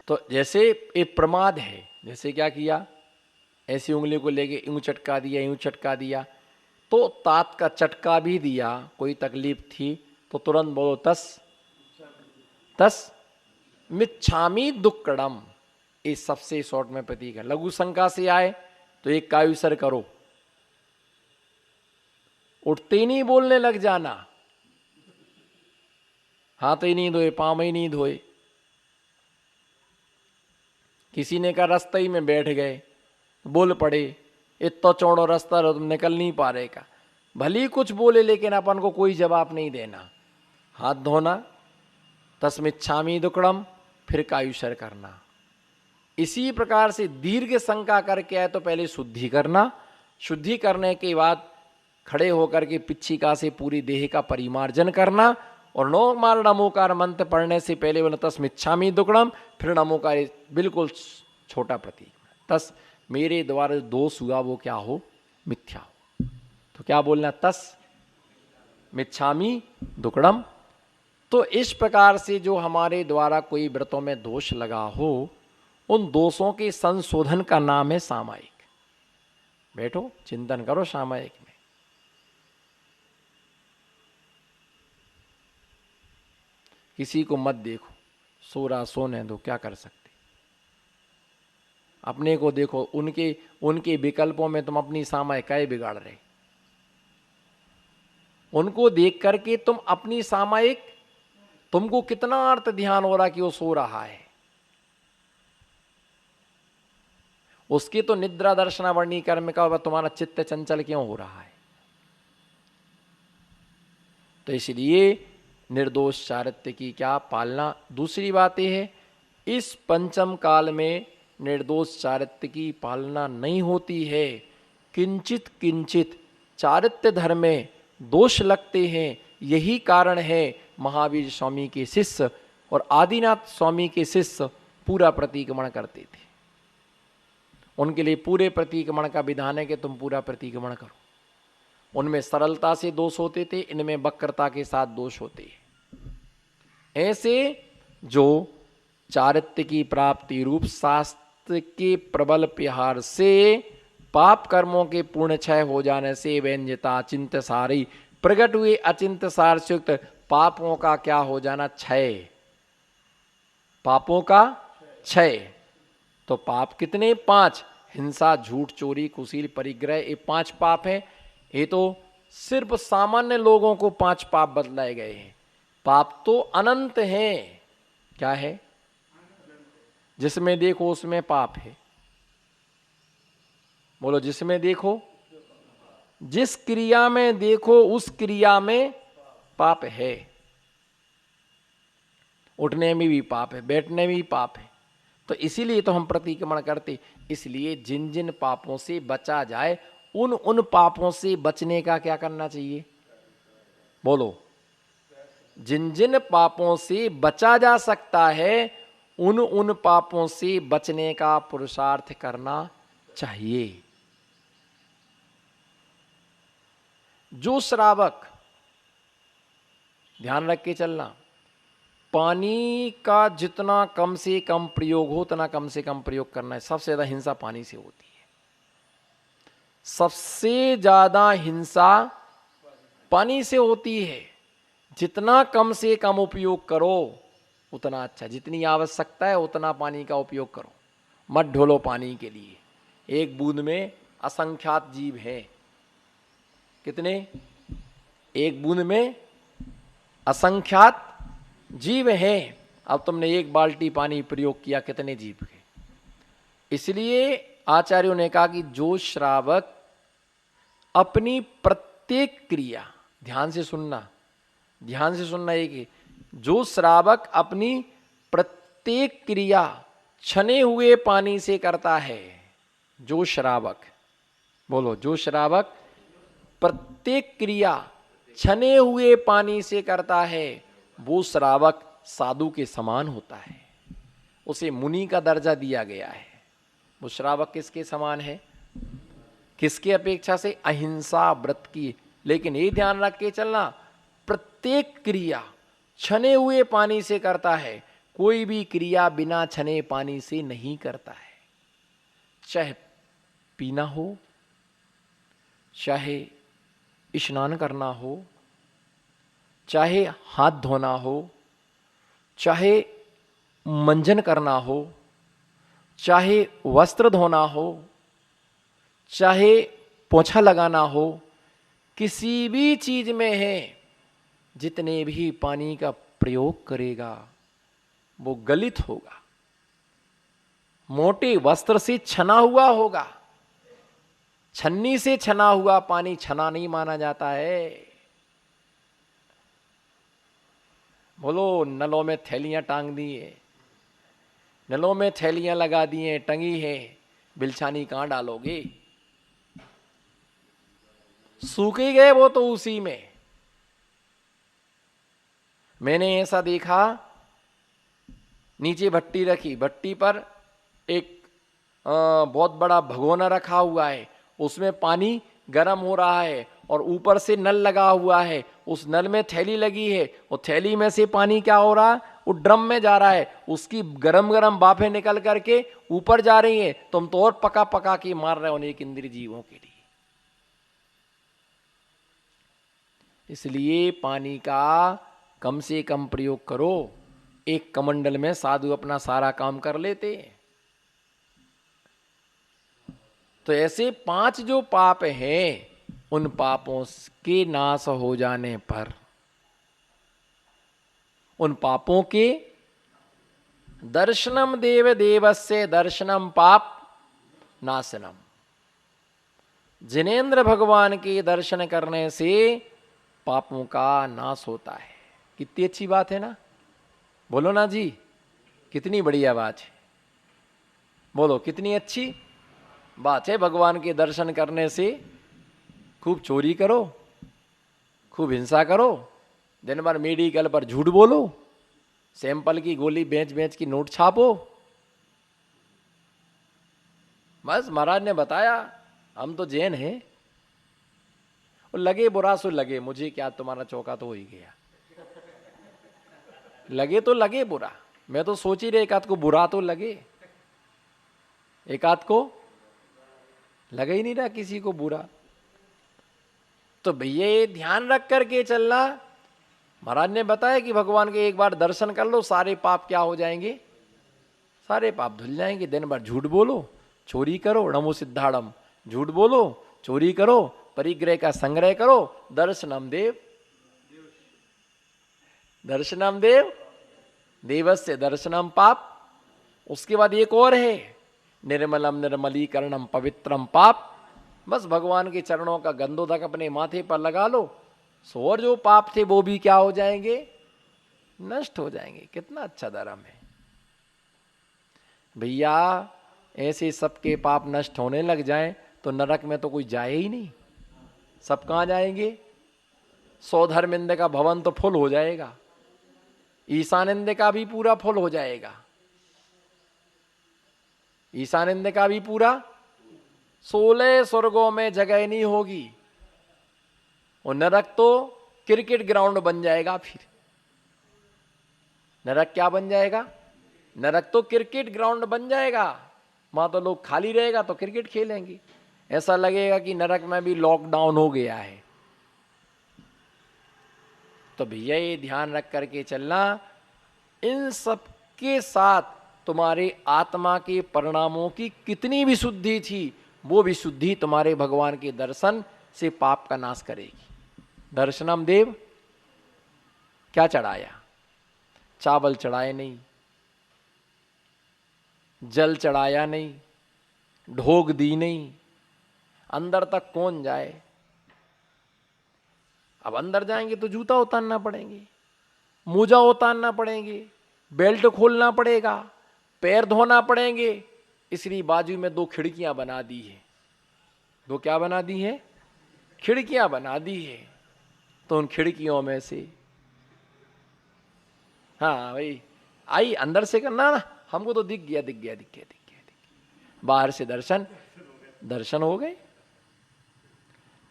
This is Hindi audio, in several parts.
तो जैसे एक प्रमाद है, जैसे क्या किया, ऐसी उंगली को लेके यूं चटका दिया, यूं चटका दिया, तो तात का चटका भी दिया, कोई तकलीफ थी तो तुरंत बोलो तस तस मिच्छामी दुक्कड़म। ये सबसे शॉर्ट में प्रतीक है। लघु शंका से आए तो एक कायुसर करो, उठते ही नहीं बोलने लग जाना, हाथ ही नहीं धोए, पाँव ही नहीं धोए। किसी ने कहा रास्ते ही में बैठ गए, बोल पड़े, इतना चौड़ो रास्ता रहो तुम निकल नहीं पा रहे का। भली कुछ बोले लेकिन अपन को कोई जवाब नहीं देना। हाथ धोना, तस्मिच्छामी दुक्कड़म, फिर कायुसर करना। इसी प्रकार से दीर्घ शंका करके आए तो पहले शुद्धि करना, शुद्धि करने के बाद खड़े होकर के पिच्छिका से पूरी देह का परिमार्जन करना, और नौमार नमोकार मंत्र पढ़ने से पहले बोला तस्मिच्छामी दुक्कड़म, फिर नमोकार बिल्कुल छोटा प्रतीक, तस मेरे द्वारा दोष हुआ वो क्या हो, मिथ्या हो। तो क्या बोलना, तस मिच्छामी दुक्कड़म। तो इस प्रकार से जो हमारे द्वारा कोई व्रतों में दोष लगा हो, उन दोषों के संशोधन का नाम है सामायिक। बैठो चिंतन करो सामायिक में। किसी को मत देखो, सो रहा सोने दो, क्या कर सकते। अपने को देखो, उनके विकल्पों में तुम अपनी सामायिक काय बिगाड़ रहे। उनको देख करके तुम अपनी सामायिक, तुमको कितना अर्थ ध्यान हो रहा कि वो सो रहा है, उसकी तो निद्रा दर्शनावर्णी कर्म का तुम्हारा चित्त चंचल क्यों हो रहा है। तो इसलिए निर्दोष चारित्र्य की क्या पालना। दूसरी बात यह है, इस पंचम काल में निर्दोष चारित्र्य की पालना नहीं होती है। किंचित किंचित चारित्र्य धर्म में दोष लगते हैं। यही कारण है महावीर स्वामी के शिष्य और आदिनाथ स्वामी के शिष्य पूरा प्रतिक्रमण करते थे। उनके लिए पूरे प्रतिक्रमण का विधान है कि तुम पूरा प्रतिक्रमण करो। उनमें सरलता से दोष होते थे, इनमें वक्रता के साथ दोष होते हैं। ऐसे जो चारित्र्य की प्राप्ति रूप शास्त्र के प्रबल प्रहार से पाप कर्मों के पूर्ण क्षय हो जाने से व्यंजता अचिंत्य सारी प्रकट हुए अचिंत्य सार से युक्त पापों का क्या हो जाना, क्षय, पापों का क्षय। तो पाप कितने, 5, हिंसा, झूठ, चोरी, कुशील, परिग्रह, ये 5 पाप हैं। ये तो सिर्फ सामान्य लोगों को 5 पाप बतलाए गए हैं। पाप तो अनंत हैं। क्या है, जिसमें देखो उसमें पाप है। बोलो, जिसमें देखो, जिस क्रिया में देखो उस क्रिया में पाप है। उठने में भी पाप है, बैठने में भी पाप है। तो इसीलिए तो हम प्रतिक्रमण करते। इसलिए जिन जिन पापों से बचा जाए, उन पापों से बचने का क्या करना चाहिए, बोलो। जिन जिन पापों से बचा जा सकता है, उन पापों से बचने का पुरुषार्थ करना चाहिए। जो श्रावक, ध्यान रख के चलना, पानी का जितना कम से कम प्रयोग हो उतना कम से कम प्रयोग करना है। सबसे ज्यादा हिंसा पानी से होती है। सबसे ज्यादा हिंसा पानी से होती है। जितना कम से कम उपयोग करो उतना अच्छा। जितनी आवश्यकता है उतना पानी का उपयोग करो। मत ढोलो पानी के लिए। एक बूंद में असंख्यात जीव है। कितने, एक बूंद में असंख्यात जीव हैं। अब तुमने एक बाल्टी पानी प्रयोग किया, कितने जीव के। इसलिए आचार्यों ने कहा कि जो श्रावक अपनी प्रत्येक क्रिया, ध्यान से सुनना, ध्यान से सुनना, एक जो श्रावक अपनी प्रत्येक क्रिया छने हुए पानी से करता है, जो श्रावक, बोलो, जो श्रावक प्रत्येक क्रिया छने हुए पानी से करता है, वो श्रावक साधु के समान होता है। उसे मुनि का दर्जा दिया गया है। वो श्रावक किसके समान है, किसके अपेक्षा से, अहिंसा व्रत की। लेकिन ये ध्यान रख के चलना, प्रत्येक क्रिया छने हुए पानी से करता है। कोई भी क्रिया बिना छने पानी से नहीं करता है। चाहे पीना हो, चाहे स्नान करना हो, चाहे हाथ धोना हो, चाहे मंजन करना हो, चाहे वस्त्र धोना हो, चाहे पोछा लगाना हो, किसी भी चीज में है जितने भी पानी का प्रयोग करेगा वो गलित होगा, मोटे वस्त्र से छना हुआ होगा। छन्नी से छना हुआ पानी छना नहीं माना जाता है। बोलो, नलों में थैलियां टांग दी है, नलों में थैलियां लगा दी हैं, टंगी है, बिलछानी कहां डालोगे? सूखे गए वो तो उसी में। मैंने ऐसा देखा, नीचे भट्टी रखी, भट्टी पर एक बहुत बड़ा भगोना रखा हुआ है, उसमें पानी गर्म हो रहा है और ऊपर से नल लगा हुआ है, उस नल में थैली लगी है, और थैली में से पानी क्या हो रहा है, वो ड्रम में जा रहा है, उसकी गरम गरम भापें निकल करके ऊपर जा रही हैं। तुम तो और पका पका के मार रहे हो अनेक इंद्रिय जीवों के लिए। इसलिए पानी का कम से कम प्रयोग करो। एक कमंडल में साधु अपना सारा काम कर लेते हैं। तो ऐसे 5 जो पाप हैं, उन पापों के नाश हो जाने पर, उन पापों के दर्शनम देव देवस्य दर्शनम पाप नाशनम, जिनेंद्र भगवान के दर्शन करने से पापों का नाश होता है। कितनी अच्छी बात है ना? बोलो ना जी, कितनी बढ़िया बात है। बोलो, कितनी अच्छी बात है। भगवान के दर्शन करने से खूब चोरी करो, खूब हिंसा करो, दिन भर मेडिकल पर झूठ बोलो, सैंपल की गोली बेच बेच की नोट छापो। बस महाराज ने बताया, हम तो जैन हैं, और लगे बुरा सो लगे, मुझे क्या, तुम्हारा चौका तो हो ही गया। लगे तो लगे बुरा, मैं तो सोच ही रहे एक आध को बुरा तो लगे, एक आध को लगा ही नहीं रहा किसी को बुरा। तो भैया ये ध्यान रख करके चलना। महाराज ने बताया कि भगवान के एक बार दर्शन कर लो, सारे पाप क्या हो जाएंगे, सारे पाप धुल जाएंगे। दिन भर झूठ बोलो, चोरी करो, नमो सिद्धाड़म, झूठ बोलो, चोरी करो, परिग्रह का संग्रह करो, दर्शनम देव दर्शनम देव देवस्य दर्शनम पाप। उसके बाद एक और है, निर्मलम निर्मलीकरणम पवित्रम पाप। बस भगवान के चरणों का गंधोदक अपने माथे पर लगा लो, सो और जो पाप थे वो भी क्या हो जाएंगे, नष्ट हो जाएंगे। कितना अच्छा धर्म है भैया। ऐसे सबके पाप नष्ट होने लग जाएं तो नरक में तो कोई जाए ही नहीं। सब कहां जाएंगे? 100 धर्मिंद का भवन तो फुल हो जाएगा, ईशानिंद का भी पूरा फुल हो जाएगा, ईशानिंद का भी पूरा। 16 स्वर्गों में जगह नहीं होगी, और नरक तो क्रिकेट ग्राउंड बन जाएगा। फिर नरक क्या बन जाएगा? नरक तो क्रिकेट ग्राउंड बन जाएगा। वहां तो लोग खाली रहेगा तो क्रिकेट खेलेंगे, ऐसा लगेगा कि नरक में भी लॉकडाउन हो गया है। तो भैया ये ध्यान रख करके चलना, इन सब के साथ तुम्हारे आत्मा के परिणामों की कितनी भी शुद्धि थी, वो भी शुद्धि तुम्हारे भगवान के दर्शन से पाप का नाश करेगी। दर्शनम देव, क्या चढ़ाया? चावल चढ़ाए नहीं, जल चढ़ाया नहीं, ढोक दी नहीं, अंदर तक कौन जाए? अब अंदर जाएंगे तो जूता उतारना पड़ेंगे, मोजा उतारना पड़ेंगे, बेल्ट खोलना पड़ेगा, पैर धोना पड़ेंगे। इसलिए बाजू में 2 खिड़कियां बना दी है। 2 क्या बना दी है? खिड़कियां बना दी है। तो उन खिड़कियों में से, हाँ भाई, आई अंदर से करना ना, हमको तो दिख गया, दिख गया, दिख गया, दिख गया, दिख गया। बाहर से दर्शन हो गए।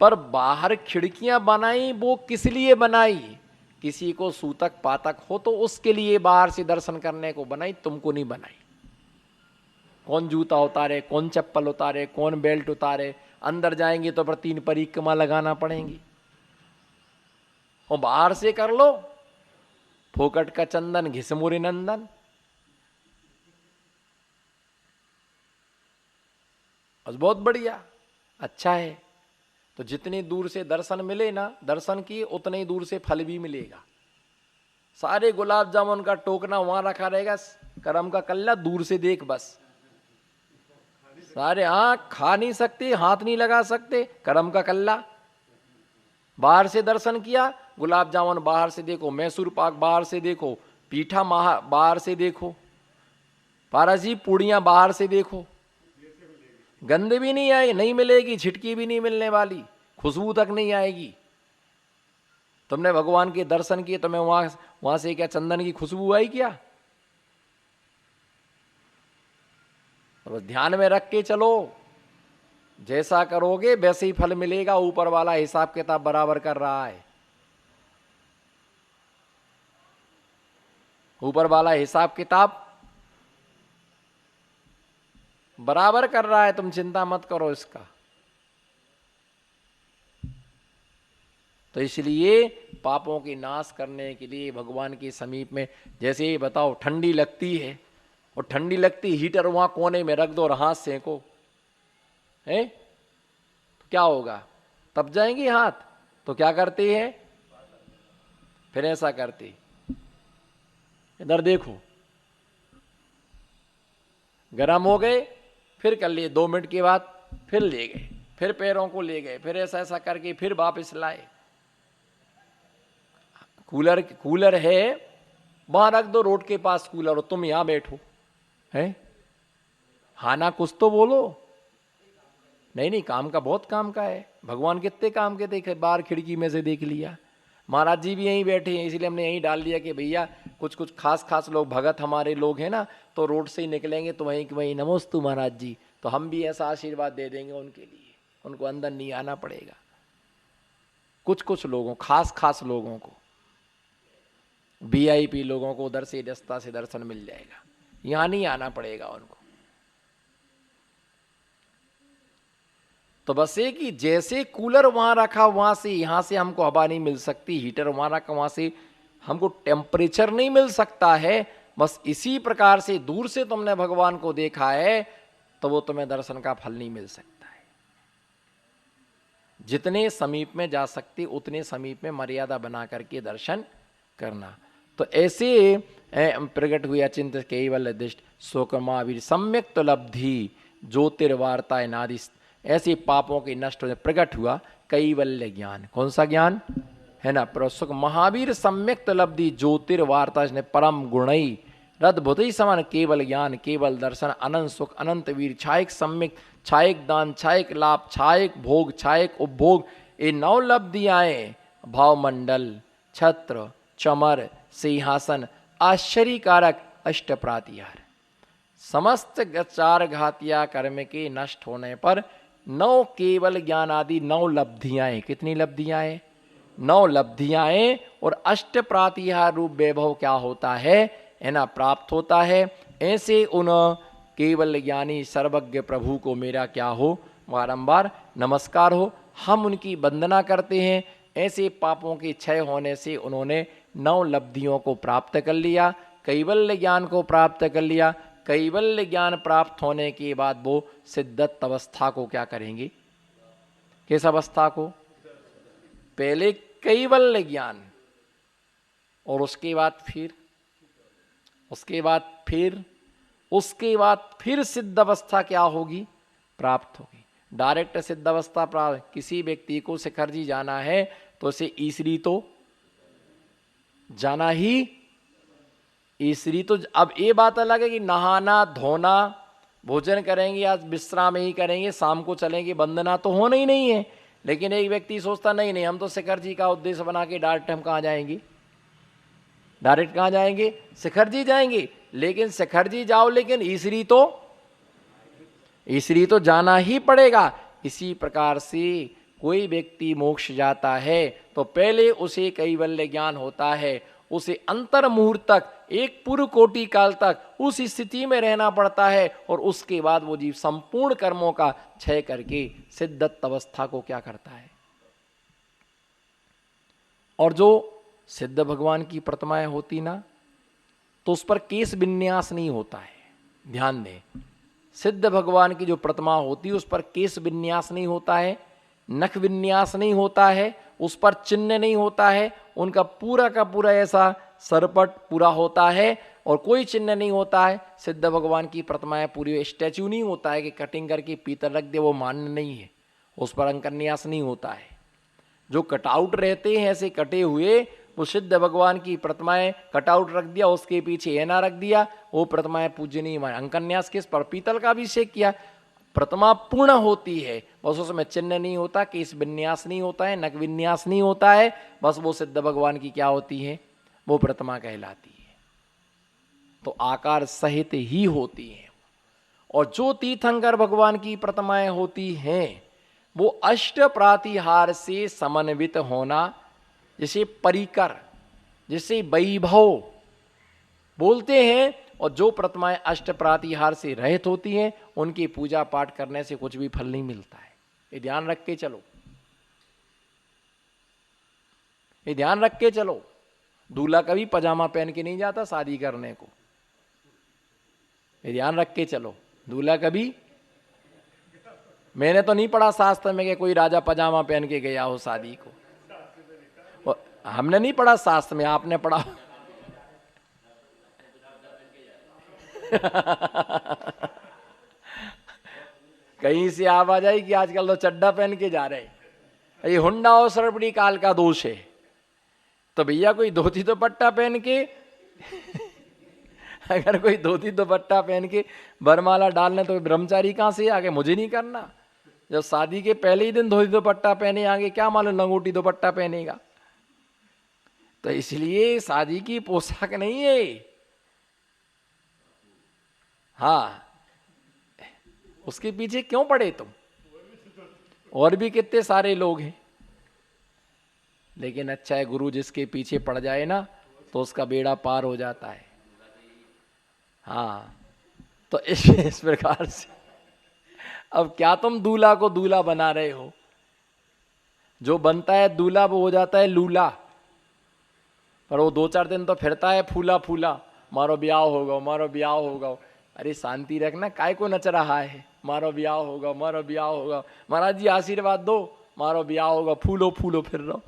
पर बाहर खिड़कियां बनाई वो किस लिए बनाई? किसी को सूतक पातक हो तो उसके लिए बाहर से दर्शन करने को बनाई, तुमको नहीं बनाई। कौन जूता उतारे, कौन चप्पल उतारे, कौन बेल्ट उतारे, अंदर जाएंगे तो पर 3 परिक्रमा लगाना पड़ेंगी। और बाहर से कर लो, फोकट का चंदन घिसमुरी नंदन। बस बहुत बढ़िया, अच्छा है। तो जितनी दूर से दर्शन मिले ना, दर्शन की उतने ही दूर से फल भी मिलेगा। सारे गुलाब जामुन का टोकना वहां रखा रहेगा, करम का कल्ला दूर से देख बस। सारे खा नहीं सकते, हाथ नहीं लगा सकते, करम का कल्ला। बाहर से दर्शन किया, गुलाब जामुन बाहर से देखो, मैसूर पाक बाहर से देखो, पीठा बाहर से देखो, पारसी पूड़ियां बाहर से देखो। गंध भी नहीं आएगी, नहीं मिलेगी, छिटकी भी नहीं मिलने वाली, खुशबू तक नहीं आएगी। तुमने भगवान के दर्शन किए, तुम्हें वहां से क्या चंदन की खुशबू आई क्या? तो ध्यान में रख के चलो, जैसा करोगे वैसे ही फल मिलेगा। ऊपर वाला हिसाब किताब बराबर कर रहा है, ऊपर वाला हिसाब किताब बराबर कर रहा है, तुम चिंता मत करो इसका। तो इसलिए पापों की नाश करने के लिए भगवान के समीप में, जैसे ये बताओ ठंडी लगती है, और ठंडी लगती हीटर वहां कोने में रख दो और हाथ सेको, है तो क्या होगा? तप जाएंगे हाथ। तो क्या करते हैं फिर? ऐसा करते, इधर देखो, गरम हो गए, फिर कर लिए, 2 मिनट के बाद फिर ले गए, फिर पैरों को ले गए, फिर ऐसा ऐसा करके फिर वापस लाए। कूलर है वहां रख दो, रोड के पास कूलर, हो तुम यहां बैठो, है हाना कुछ तो बोलो। नहीं, काम का बहुत काम का है। भगवान कितने काम के देखे, बाहर खिड़की में से देख लिया। महाराज जी भी यहीं बैठे हैं, इसलिए हमने यहीं डाल दिया कि भैया कुछ खास लोग भगत हमारे लोग हैं ना, तो रोड से ही निकलेंगे तो वहीं नमोस्तु महाराज जी, तो हम भी ऐसा आशीर्वाद दे देंगे उनके लिए, उनको अंदर नहीं आना पड़ेगा। कुछ लोगों, खास लोगों को, VIP लोगों को उधर से रास्ता से दर्शन मिल जाएगा, यहां नहीं आना पड़ेगा उनको। तो बस ये कि जैसे कूलर वहां रखा, वहां से यहां से हमको हवा नहीं मिल सकती, हीटर वहां रखा, वहां से हमको टेम्परेचर नहीं मिल सकता है। बस इसी प्रकार से दूर से तुमने भगवान को देखा है तो वो तुम्हें दर्शन का फल नहीं मिल सकता है। जितने समीप में जा सकते उतने समीप में मर्यादा बना करके दर्शन करना। तो ऐसे प्रकट हुई अचिंत केवल दिष्ट शोकमावीर सम्यक तो लब्धि ज्योतिर्वार्ता नादि। ऐसे पापों के नष्ट होने प्रकट हुआ कैवल्य ज्ञान। कौन सा ज्ञान है ना? प्रसुख महावीर सम्यक लब्धि ज्योतिर्वार्ता, परम गुणई रद्भुत समान केवल ज्ञान केवल दर्शन अनंत सुख अनंत वीर छायक सम्यक छायक दान छायक लाभ छायक भोग छायक उपभोग। ये 9 लब्धियां भावमंडल छत्र चमर सिंहासन आश्चर्यकारक अष्ट प्रातिहार। समस्त 4 घातिया कर्म के नष्ट होने पर 9 केवल ज्ञान आदि 9 लब्धियां। कितनी लब्धियां? 9 लब्धियां। और अष्ट प्रातिहार रूप वैभव क्या होता है ना, प्राप्त होता है। ऐसे उन केवल ज्ञानी सर्वज्ञ प्रभु को मेरा क्या हो, बारंबार नमस्कार हो। हम उनकी वंदना करते हैं। ऐसे पापों के क्षय होने से उन्होंने 9 लब्धियों को प्राप्त कर लिया, कैवल्य ज्ञान को प्राप्त कर लिया। कैवल्य ज्ञान प्राप्त होने के बाद वो सिद्धत अवस्था को क्या करेंगे? किस अवस्था को? पहले कैवल्य ज्ञान और उसके बाद फिर सिद्ध अवस्था क्या होगी? प्राप्त होगी। डायरेक्ट सिद्ध अवस्था प्राप्त। किसी व्यक्ति को शिखर जी जाना है तो उसे ईसरी तो जाना ही, ईसरी तो। अब ये बात अलग है कि नहाना धोना भोजन करेंगे, आज विश्राम ही करेंगे, शाम को चलेंगे, वंदना तो होना ही नहीं है। लेकिन एक व्यक्ति सोचता नहीं हम तो शिखर जी का उद्देश्य बना के डायरेक्ट हम कहाँ जाएंगे? डायरेक्ट कहाँ जाएंगे? शिखर जी जाएंगे। लेकिन शिखर जी जाओ, लेकिन ईसरी तो जाना ही पड़ेगा। इसी प्रकार से कोई व्यक्ति मोक्ष जाता है तो पहले उसे कैवल्य ज्ञान होता है, उसे अंतर मुहूर्त तक, एक पूर्व कोटि काल तक उस स्थिति में रहना पड़ता है, और उसके बाद वो जीव संपूर्ण कर्मों का क्षय करके सिद्धत अवस्था को क्या करता है। और जो सिद्ध भगवान की प्रतिमाएं होती ना, तो उस पर केश विन्यास नहीं होता है। ध्यान दें, सिद्ध भगवान की जो प्रतिमा होती है उस पर केश विन्यास नहीं होता है, नख विन्यास नहीं होता है, उस पर चिन्ह नहीं होता है, उनका पूरा का पूरा ऐसा सरपट पूरा होता है और कोई चिन्ह नहीं होता है। सिद्ध भगवान की प्रतिमाएं पूरी स्टैच्यू नहीं होता है कि कटिंग करके पीतल रख दे, वो मान्य नहीं है, उस पर अंकन्यास नहीं होता है। जो कटआउट रहते हैं ऐसे कटे हुए, वो सिद्ध भगवान की प्रतिमाएं कटआउट रख दिया, उसके पीछे एना रख दिया, वो प्रतिमाएं पूजनीय माने। अंकन्यास किस पर? पीतल का अभिषेक किया। प्रतिमा पूर्ण होती है, बस उसमें चिन्ह नहीं होता, केश विन्यास नहीं होता है, नख विन्यास नहीं होता है, बस वो सिद्ध भगवान की क्या होती है, वो प्रतिमा कहलाती है। तो आकार सहित ही होती है। और जो तीर्थंकर भगवान की प्रतिमाएं होती हैं वो अष्ट प्रातिहार से समन्वित होना, जिसे परिकर, जिसे वैभव बोलते हैं। और जो प्रतिमाएं अष्ट प्रातिहार से रहित होती हैं उनकी पूजा पाठ करने से कुछ भी फल नहीं मिलता है। ये ध्यान रख के चलो, ये ध्यान रख के चलो। दूल्हा कभी पजामा पहन के नहीं जाता शादी करने को, ये ध्यान रख के चलो। दूल्हा कभी, मैंने तो नहीं पढ़ा शास्त्र में कि कोई राजा पजामा पहन के गया हो शादी को, हमने नहीं पढ़ा शास्त्र में, आपने पढ़ा। कहीं से आ जाए कि आजकल तो चड्डा पहन के जा रहे। ये हुंडा और सरपड़ी काल का दोष है। तो भैया कोई धोती दुपट्टा पहन के अगर कोई धोती दुपट्टा पहन के बरमाला डालने, तो ब्रह्मचारी कहां से आगे? मुझे नहीं करना। जब शादी के पहले ही दिन धोती दुपट्टा पहने, आगे क्या मालूम लंगोटी दुपट्टा पहनेगा। तो इसलिए शादी की पोशाक नहीं है। हाँ, उसके पीछे क्यों पड़े तुम? और भी कितने सारे लोग हैं। लेकिन अच्छा है, गुरु जिसके पीछे पड़ जाए ना तो उसका बेड़ा पार हो जाता है। हाँ, तो इस प्रकार से अब क्या तुम दूल्हा को दूल्हा बना रहे हो? जो बनता है दूल्हा वो हो जाता है लूला, पर वो 2-4 दिन तो फिरता है फूला फूला, मारो ब्याह होगा, मारो ब्याह होगा। अरे शांति रखना, काय को नच रहा है? मारो ब्याह होगा, मारो ब्याह होगा, महाराज जी आशीर्वाद दो, मारो ब्याह होगा, फूलो फूलो फिर रहो।